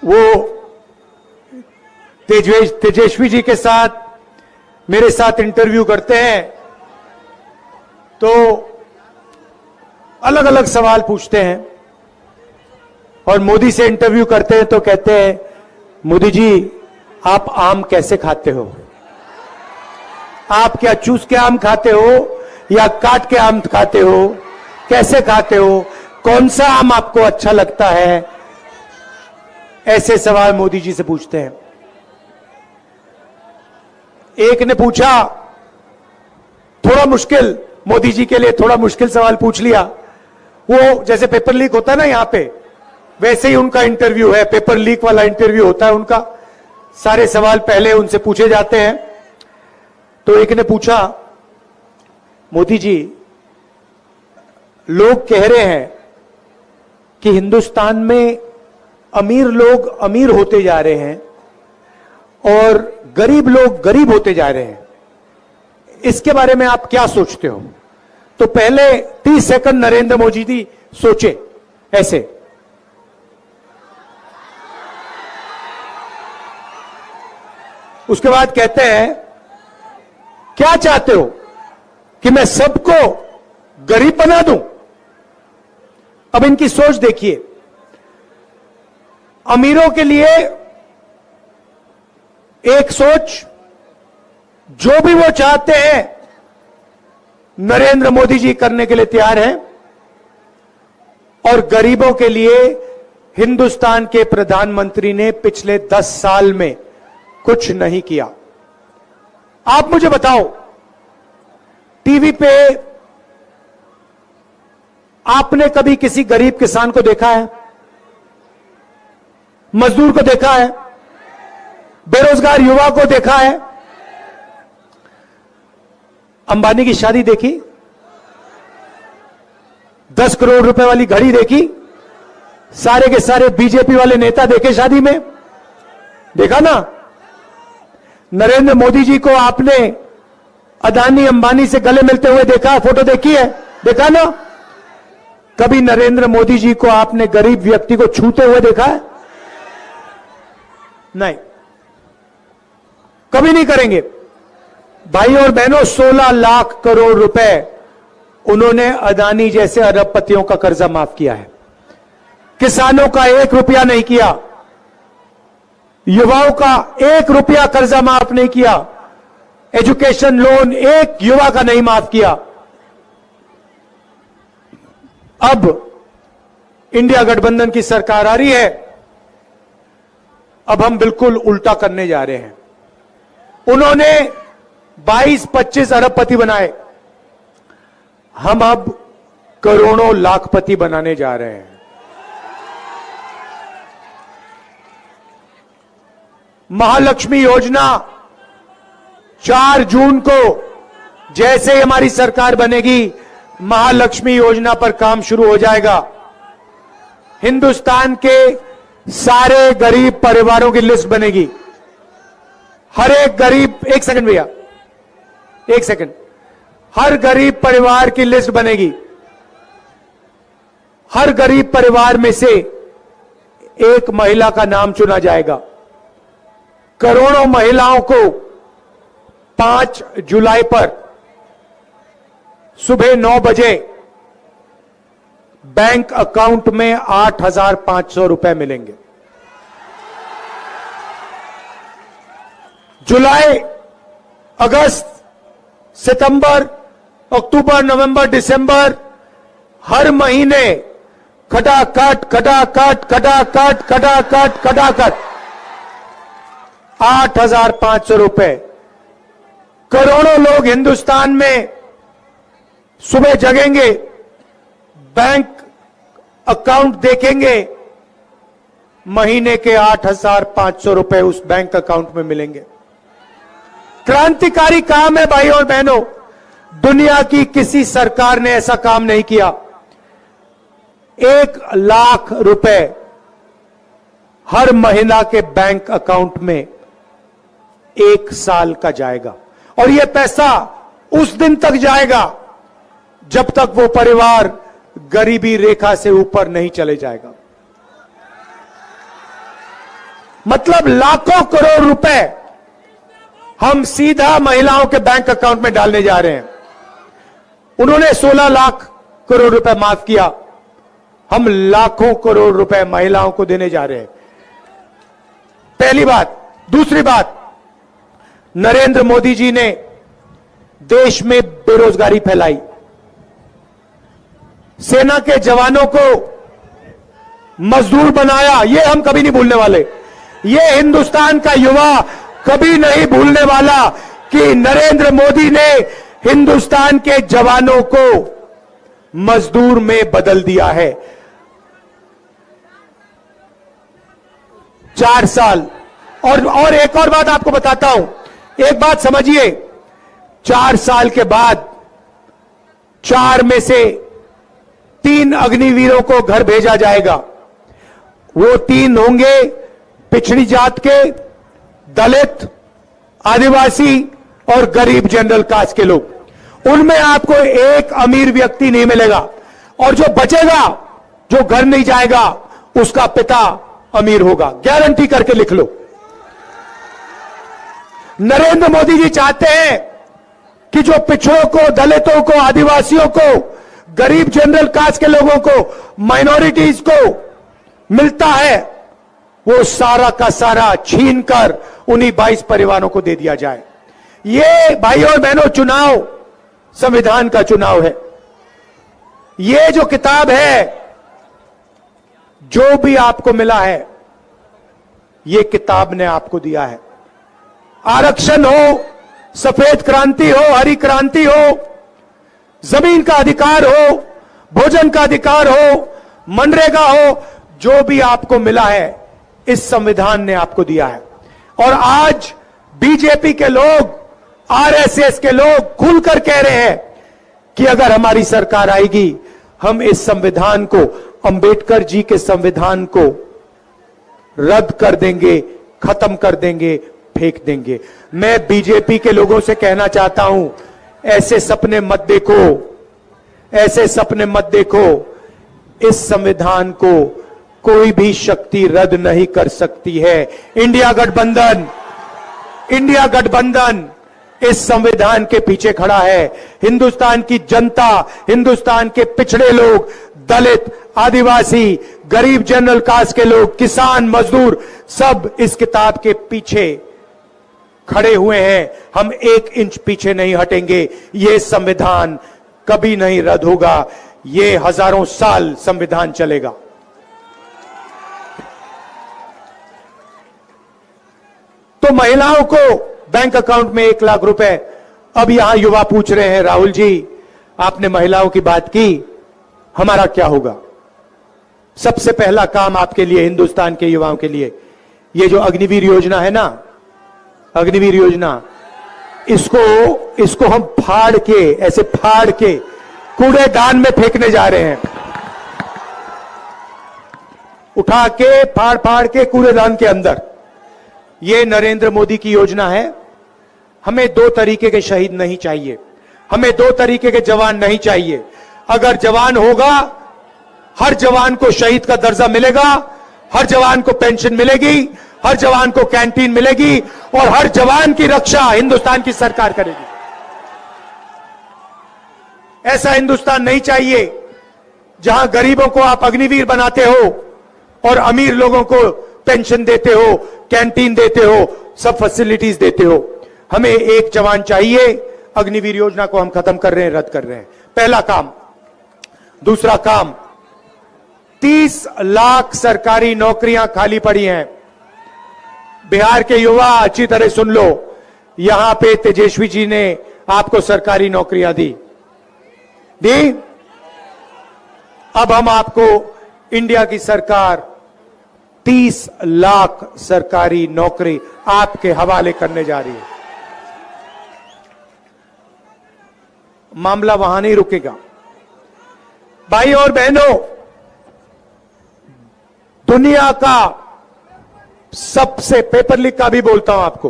वो तेजस्वी जी के साथ मेरे साथ इंटरव्यू करते हैं तो अलग अलग सवाल पूछते हैं, और मोदी से इंटरव्यू करते हैं तो कहते हैं, मोदी जी आप आम कैसे खाते हो? आप क्या चूस के आम खाते हो या काट के आम खाते हो? कैसे खाते हो? कौन सा आम आपको अच्छा लगता है? ऐसे सवाल मोदी जी से पूछते हैं। एक ने पूछा थोड़ा मुश्किल, मोदी जी के लिए थोड़ा मुश्किल सवाल पूछ लिया। वो जैसे पेपर लीक होता है ना यहां पे, वैसे ही उनका इंटरव्यू है, पेपर लीक वाला इंटरव्यू होता है उनका। सारे सवाल पहले उनसे पूछे जाते हैं। तो एक ने पूछा, मोदी जी लोग कह रहे हैं कि हिंदुस्तान में अमीर लोग अमीर होते जा रहे हैं और गरीब लोग गरीब होते जा रहे हैं, इसके बारे में आप क्या सोचते हो? तो पहले 30 सेकंड नरेंद्र मोदी जी सोचे ऐसे, उसके बाद कहते हैं, क्या चाहते हो कि मैं सबको गरीब बना दूं? अब इनकी सोच देखिए। अमीरों के लिए एक सोच, जो भी वो चाहते हैं नरेंद्र मोदी जी करने के लिए तैयार हैं, और गरीबों के लिए हिंदुस्तान के प्रधानमंत्री ने पिछले 10 साल में कुछ नहीं किया। आप मुझे बताओ, टीवी पे आपने कभी किसी गरीब किसान को देखा है? मजदूर को देखा है? बेरोजगार युवा को देखा है? अंबानी की शादी देखी? 10 करोड़ रुपए वाली घड़ी देखी? सारे के सारे बीजेपी वाले नेता देखे शादी में? देखा ना? नरेंद्र मोदी जी को आपने अदानी अंबानी से गले मिलते हुए देखा? फोटो देखी है? देखा ना? कभी नरेंद्र मोदी जी को आपने गरीब व्यक्ति को छूते हुए देखा है? नहीं, कभी नहीं करेंगे। भाई और बहनों, 16 लाख करोड़ रुपए उन्होंने अदानी जैसे अरबपतियों का कर्जा माफ किया है। किसानों का 1 रुपया नहीं किया, युवाओं का 1 रुपया कर्जा माफ नहीं किया, एजुकेशन लोन एक युवा का नहीं माफ किया। अब इंडिया गठबंधन की सरकार आ रही है, अब हम बिल्कुल उल्टा करने जा रहे हैं। उन्होंने 22-25 अरबपति बनाए, हम अब करोड़ों लाखपति बनाने जा रहे हैं। महालक्ष्मी योजना 4 जून को जैसे ही हमारी सरकार बनेगी, महालक्ष्मी योजना पर काम शुरू हो जाएगा। हिंदुस्तान के सारे गरीब परिवारों की लिस्ट बनेगी। हर एक गरीब, 1 सेकंड भैया, 1 सेकंड, हर गरीब परिवार की लिस्ट बनेगी। हर गरीब परिवार में से एक महिला का नाम चुना जाएगा। करोड़ों महिलाओं को 5 जुलाई पर सुबह 9 बजे बैंक अकाउंट में 8,500 रुपए मिलेंगे। जुलाई, अगस्त, सितंबर, अक्टूबर, नवंबर, दिसंबर, हर महीने खटाखट खटाखट खटाखट खटाखट खटाखट 8,500 रुपए। करोड़ों लोग हिंदुस्तान में सुबह जगेंगे, बैंक अकाउंट देखेंगे, महीने के 8,500 रुपए उस बैंक अकाउंट में मिलेंगे। क्रांतिकारी काम है भाई और बहनों, दुनिया की किसी सरकार ने ऐसा काम नहीं किया। 1 लाख रुपए हर महिला के बैंक अकाउंट में 1 साल का जाएगा, और यह पैसा उस दिन तक जाएगा जब तक वो परिवार गरीबी रेखा से ऊपर नहीं चले जाएगा। मतलब लाखों करोड़ रुपए हम सीधा महिलाओं के बैंक अकाउंट में डालने जा रहे हैं। उन्होंने 16 लाख करोड़ रुपए माफ किया, हम लाखों करोड़ रुपए महिलाओं को देने जा रहे हैं। पहली बात। दूसरी बात, नरेंद्र मोदी जी ने देश में बेरोजगारी फैलाई, सेना के जवानों को मजदूर बनाया, यह हम कभी नहीं भूलने वाले। यह हिंदुस्तान का युवा कभी नहीं भूलने वाला कि नरेंद्र मोदी ने हिंदुस्तान के जवानों को मजदूर में बदल दिया है। 4 साल। और एक और बात आपको बताता हूं, एक बात समझिए, 4 साल के बाद 4 में से 3 अग्निवीरों को घर भेजा जाएगा। वो 3 होंगे पिछड़ी जात के, दलित, आदिवासी और गरीब जनरल कास्ट के लोग। उनमें आपको एक अमीर व्यक्ति नहीं मिलेगा, और जो बचेगा, जो घर नहीं जाएगा, उसका पिता अमीर होगा। गारंटी करके लिख लो। नरेंद्र मोदी जी चाहते हैं कि जो पिछड़ों को, दलितों को, आदिवासियों को, गरीब जनरल कास्ट के लोगों को, माइनॉरिटीज को मिलता है, वो सारा का सारा छीनकर उन्हीं 22 परिवारों को दे दिया जाए। ये भाइयों और बहनों, चुनाव संविधान का चुनाव है। ये जो किताब है, जो भी आपको मिला है, ये किताब ने आपको दिया है। आरक्षण हो, सफेद क्रांति हो, हरी क्रांति हो, जमीन का अधिकार हो, भोजन का अधिकार हो, मनरेगा हो, जो भी आपको मिला है, इस संविधान ने आपको दिया है। और आज बीजेपी के लोग, आरएसएस के लोग खुलकर कह रहे हैं कि अगर हमारी सरकार आएगी, हम इस संविधान को, अंबेडकर जी के संविधान को रद्द कर देंगे, खत्म कर देंगे, फेंक देंगे। मैं बीजेपी के लोगों से कहना चाहता हूं, ऐसे सपने मत देखो, ऐसे सपने मत देखो। इस संविधान को कोई भी शक्ति रद्द नहीं कर सकती है। इंडिया गठबंधन इस संविधान के पीछे खड़ा है। हिंदुस्तान की जनता, हिंदुस्तान के पिछड़े लोग, दलित, आदिवासी, गरीब जनरल कास्ट के लोग, किसान, मजदूर, सब इस किताब के पीछे खड़े हुए हैं। हम 1 इंच पीछे नहीं हटेंगे। यह संविधान कभी नहीं रद्द होगा। ये हजारों साल संविधान चलेगा। तो महिलाओं को बैंक अकाउंट में 1 लाख रुपए। अब यहां युवा पूछ रहे हैं, राहुल जी आपने महिलाओं की बात की, हमारा क्या होगा? सबसे पहला काम आपके लिए, हिंदुस्तान के युवाओं के लिए, ये जो अग्निवीर योजना है ना, अग्निवीर योजना, इसको हम फाड़ के, ऐसे फाड़ के कूड़ेदान में फेंकने जा रहे हैं। उठा के फाड़ के कूड़ेदान के अंदर। यह नरेंद्र मोदी की योजना है। हमें 2 तरीके के शहीद नहीं चाहिए, हमें 2 तरीके के जवान नहीं चाहिए। अगर जवान होगा, हर जवान को शहीद का दर्जा मिलेगा, हर जवान को पेंशन मिलेगी, हर जवान को कैंटीन मिलेगी, और हर जवान की रक्षा हिंदुस्तान की सरकार करेगी। ऐसा हिंदुस्तान नहीं चाहिए जहां गरीबों को आप अग्निवीर बनाते हो और अमीर लोगों को पेंशन देते हो, कैंटीन देते हो, सब फैसिलिटीज देते हो। हमें 1 जवान चाहिए। अग्निवीर योजना को हम खत्म कर रहे हैं, रद्द कर रहे हैं। पहला काम। दूसरा काम, 30 लाख सरकारी नौकरियां खाली पड़ी हैं। बिहार के युवा अच्छी तरह सुन लो, यहां पे तेजस्वी जी ने आपको सरकारी नौकरियां दी। अब हम आपको, इंडिया की सरकार 30 लाख सरकारी नौकरी आपके हवाले करने जा रही है। मामला वहां नहीं रुकेगा। भाई और बहनों, दुनिया का सबसे, पेपर लीक का भी बोलता हूं आपको,